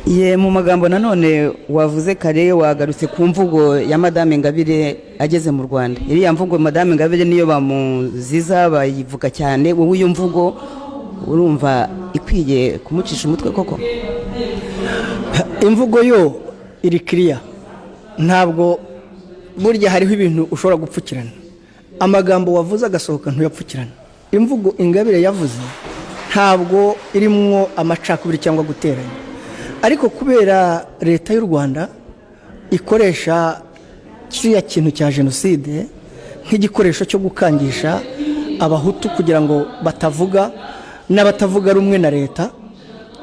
ye mu magambo nanone wavuze kare wagarutse ku mvugo ya Madame Ingabire ageze mu Rwanda. Iriya mvugo Madame Ingabire niyo bamuziza bayivuga cyane, wowe iyo mvugo urumva ikwiye kumucisha umutwe koko? Imvugo yo iri clear, ntabwo burya hariho ibintu ushobora gupfukirana. Amagambo wavuze agasohoka ntuyapfukirana. Imvugo Ingabire yavuze ntabwo irimwo amacakubiri cyangwa guteranya, ariko kubera leta y'u Rwanda ikoresha kiriya kintu cya jenoside nk'igikoresho cyo gukangisha abahutu kugira ngo batavuga n'abatavuga rumwe na leta,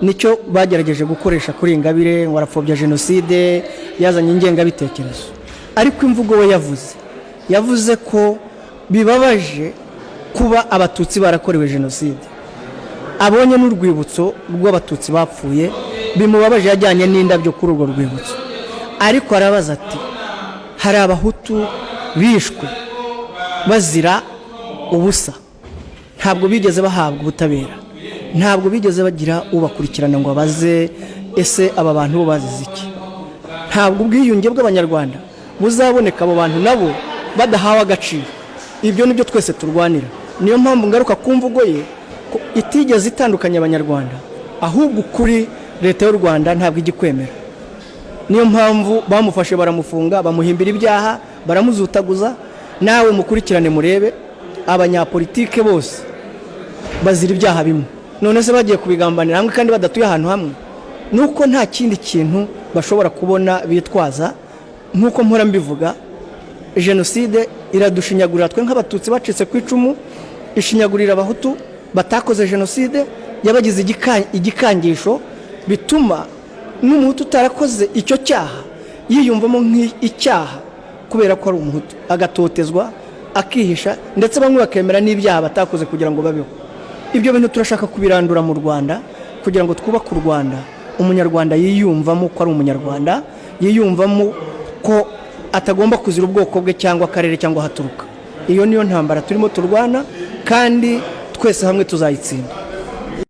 nicyo bagerageje gukoresha kuri Ingabire ngo arapfobya jenoside, yazanye ingengabitekerezo. Ariko imvugo we yavuze ko bibabaje kuba abatutsi barakorewe jenoside, abonye n'urwibutso rw'abatutsi bapfuye bimubabaje, yajyanye n'indabyo kuri urwo rwibutso. Ariko arabaza ati hari abahutu bishwe bazira ubusa, ntabwo bigeze bahabwa ubutabera, ntabwo bigeze bagira ubakurikirana ngo abaze ese aba bantu bo bazize iki. Ntabwo ubwiyunge bw'abanyarwanda buzaboneka abo bantu nabo badahawe agaciro. Ibyo nibyo twese turwanira. Niyo mpamvu ngaruka ku mvugo ye itigeze itandukanya abanyarwanda, ahubwo kuri leta y'u Rwanda ntabwo igikwemera. Niyo mpamvu bamufashe baramufunga, bamuhimbira ibyaha, baramuzutaguza. Nawe mukurikirane murebe abanyapolitike bose bazira ibyaha bimwe, none se bagiye kubigambanira hamwe kandi badatuye ahantu hamwe, nuko nta kindi kintu bashobora kubona bitwaza. Nkuko mpora mbivuga, jenoside iradushinyagurira twe nk'abatutsi bacitse ku icumu, ishinyagurira abahutu batakoze jenoside, yabagize igikangisho bituma n'umuhutu utarakoze icyo cyaha yiyumvamo nk'icyaha kubera ko ari umuhutu, agatotezwa, akihisha, ndetse bamwe bakemera n'ibyaha batakoze kugira ngo babeho. Ibyo bintu turashaka kubirandura mu Rwanda kugira ngo twubake u Rwanda umunyarwanda yiyumvamo ko ari umunyarwanda, yiyumvamo ko atagomba kuzira ubwoko bwe cyangwa akarere cyangwa haturuka. Iyo niyo ntambara turimo turwana, kandi twese hamwe tuzayitsinda.